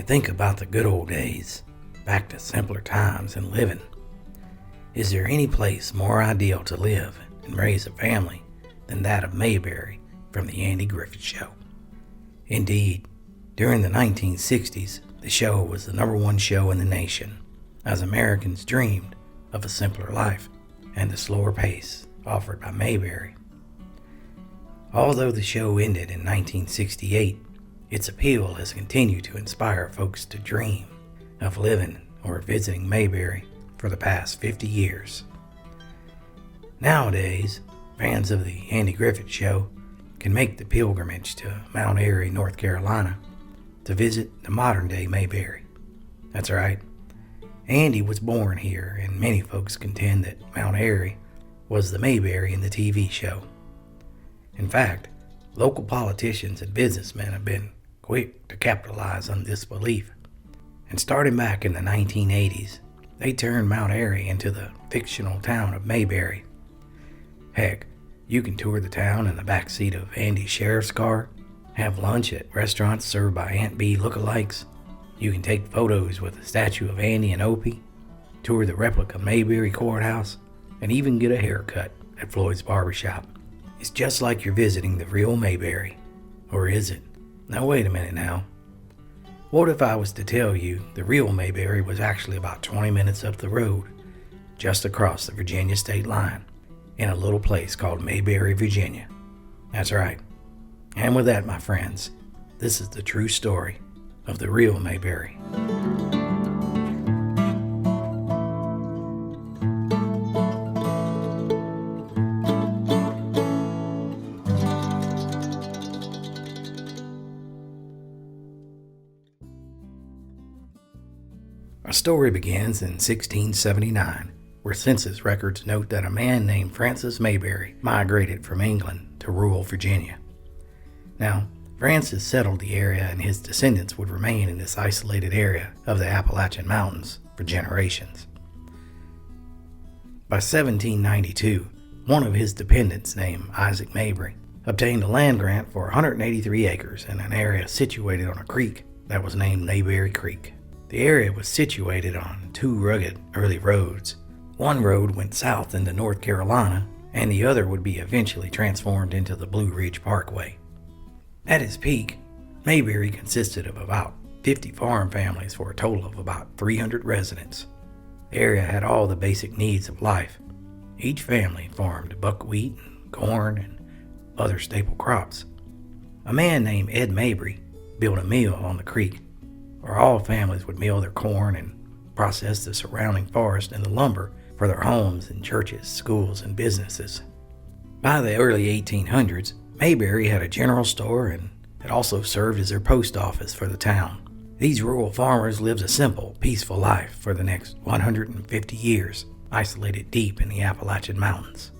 think about the good old days, back to simpler times and living. Is there any place more ideal to live and raise a family than that of Mayberry from the Andy Griffith Show? Indeed, during the 1960s, the show was the #1 show in the nation, as Americans dreamed of a simpler life and the slower pace offered by Mayberry. Although the show ended in 1968, its appeal has continued to inspire folks to dream of living or visiting Mayberry for the past 50 years. Nowadays, fans of the Andy Griffith Show can make the pilgrimage to Mount Airy, North Carolina, to visit the modern-day Mayberry. That's right, Andy was born here, and many folks contend that Mount Airy was the Mayberry in the TV show. In fact, local politicians and businessmen have been quick to capitalize on this belief. And starting back in the 1980s, they turned Mount Airy into the fictional town of Mayberry. Heck, you can tour the town in the backseat of Andy's sheriff's car, have lunch at restaurants served by Aunt Bee lookalikes. You can take photos with a statue of Andy and Opie, tour the replica Mayberry courthouse, and even get a haircut at Floyd's barbershop. It's just like you're visiting the real Mayberry. Or is it? Now wait a minute now. What if I was to tell you the real Mayberry was actually about 20 minutes up the road, just across the Virginia state line, in a little place called Mayberry, Virginia? That's right. And with that, my friends, this is the true story of the real Mayberry. Our story begins in 1679, where census records note that a man named Francis Mayberry migrated from England to rural Virginia. Now, Francis settled the area, and his descendants would remain in this isolated area of the Appalachian Mountains for generations. By 1792, one of his dependents, named Isaac Mayberry, obtained a land grant for 183 acres in an area situated on a creek that was named Mayberry Creek. The area was situated on two rugged early roads. One road went south into North Carolina, and the other would be eventually transformed into the Blue Ridge Parkway. At its peak, Mayberry consisted of about 50 farm families for a total of about 300 residents. The area had all the basic needs of life. Each family farmed buckwheat, and corn, and other staple crops. A man named Ed Mayberry built a mill on the creek, where all families would mill their corn and process the surrounding forest and the lumber for their homes and churches, schools, and businesses. By the early 1800s, Mayberry had a general store, and it also served as their post office for the town. These rural farmers lived a simple, peaceful life for the next 150 years, isolated deep in the Appalachian Mountains.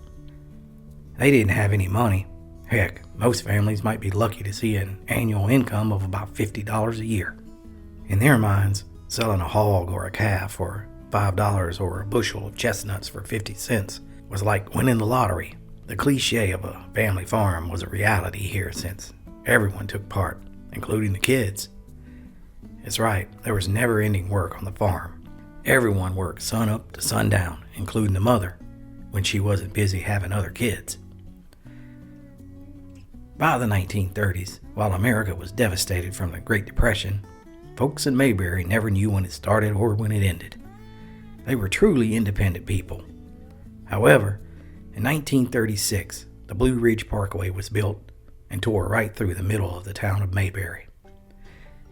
They didn't have any money. Heck, most families might be lucky to see an annual income of about $50 a year. In their minds, selling a hog or a calf for $5 or a bushel of chestnuts for 50 cents was like winning the lottery. The cliche of a family farm was a reality here, since everyone took part, including the kids. It's right, there was never-ending work on the farm. Everyone worked sun up to sundown, including the mother, when she wasn't busy having other kids. By the 1930s, while America was devastated from the Great Depression, folks in Mayberry never knew when it started or when it ended. They were truly independent people. However, in 1936, the Blue Ridge Parkway was built and tore right through the middle of the town of Mayberry.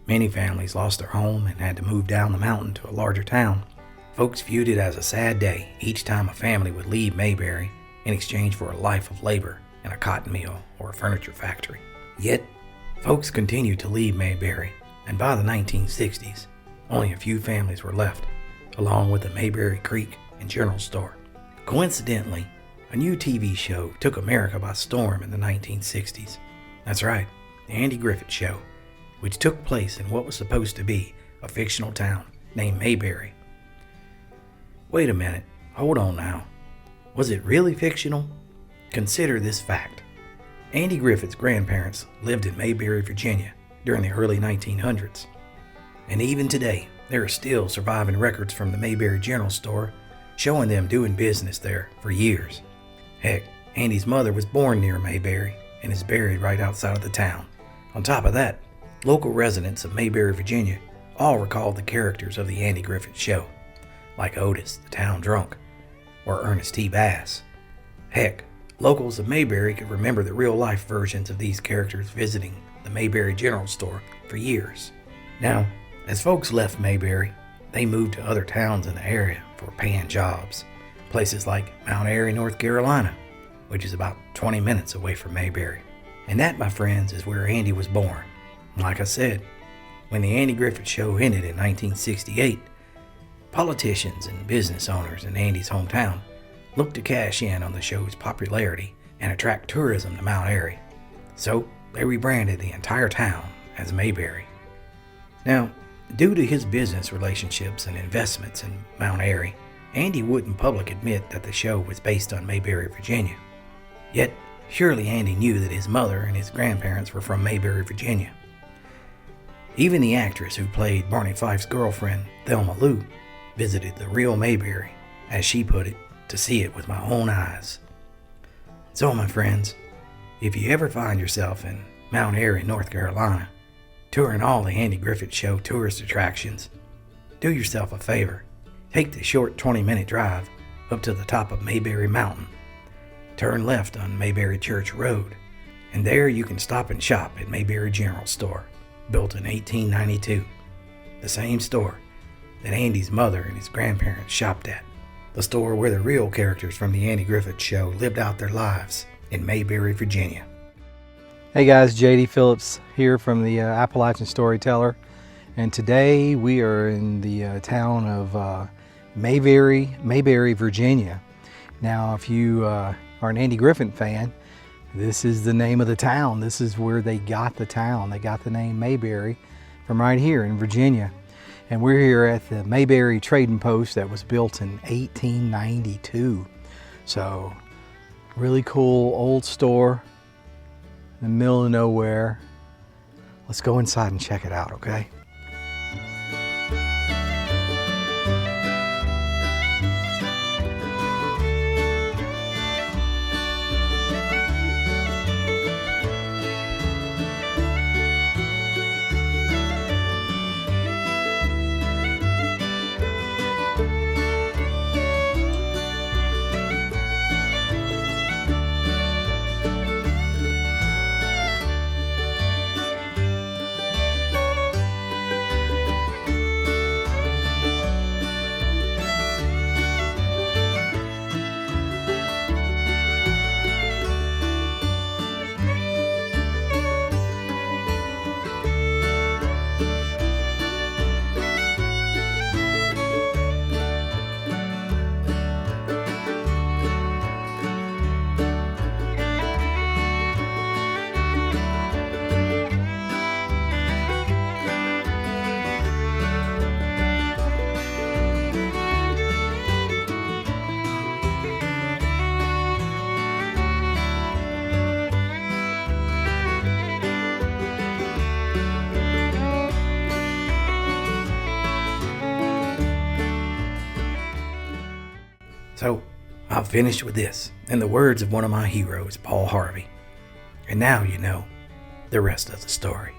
Many families lost their home and had to move down the mountain to a larger town. Folks viewed it as a sad day each time a family would leave Mayberry in exchange for a life of labor in a cotton mill or a furniture factory. Yet, folks continued to leave Mayberry, and by the 1960s, only a few families were left, along with the Mayberry Creek and General Store. Coincidentally, a new TV show took America by storm in the 1960s. That's right, the Andy Griffith Show, which took place in what was supposed to be a fictional town named Mayberry. Wait a minute, hold on now. Was it really fictional? Consider this fact. Andy Griffith's grandparents lived in Mayberry, Virginia during the early 1900s. And even today, there are still surviving records from the Mayberry General Store showing them doing business there for years. Heck, Andy's mother was born near Mayberry and is buried right outside of the town. On top of that, local residents of Mayberry, Virginia all recall the characters of the Andy Griffith Show, like Otis, the town drunk, or Ernest T. Bass. Heck, locals of Mayberry could remember the real-life versions of these characters visiting the Mayberry General Store for years. Now, as folks left Mayberry, they moved to other towns in the area for paying jobs, places like Mount Airy, North Carolina, which is about 20 minutes away from Mayberry. And that, my friends, is where Andy was born. Like I said, when the Andy Griffith Show ended in 1968, politicians and business owners in Andy's hometown looked to cash in on the show's popularity and attract tourism to Mount Airy. So they rebranded the entire town as Mayberry. Now, due to his business relationships and investments in Mount Airy, Andy would in public admit that the show was based on Mayberry, Virginia. Yet, surely Andy knew that his mother and his grandparents were from Mayberry, Virginia. Even the actress who played Barney Fife's girlfriend, Thelma Lou, visited the real Mayberry, as she put it, to see it with my own eyes. So, my friends, if you ever find yourself in Mount Airy, North Carolina, touring all the Andy Griffith Show tourist attractions, do yourself a favor. Take the short 20-minute drive up to the top of Mayberry Mountain. Turn left on Mayberry Church Road, and there you can stop and shop at Mayberry General Store, built in 1892. The same store that Andy's mother and his grandparents shopped at. The store where the real characters from the Andy Griffith Show lived out their lives in Mayberry, Virginia. Hey guys, J.D. Phillips here from the Appalachian Storyteller, and today we are in the town of Mayberry, Virginia. Now, if you are an Andy Griffith fan, this is the name of the town. This is where they got the town. They got the name Mayberry from right here in Virginia. And we're here at the Mayberry Trading Post that was built in 1892. So, really cool old store in the middle of nowhere. Let's go inside and check it out, okay? So, I'll finish with this, in the words of one of my heroes, Paul Harvey. And now you know the rest of the story.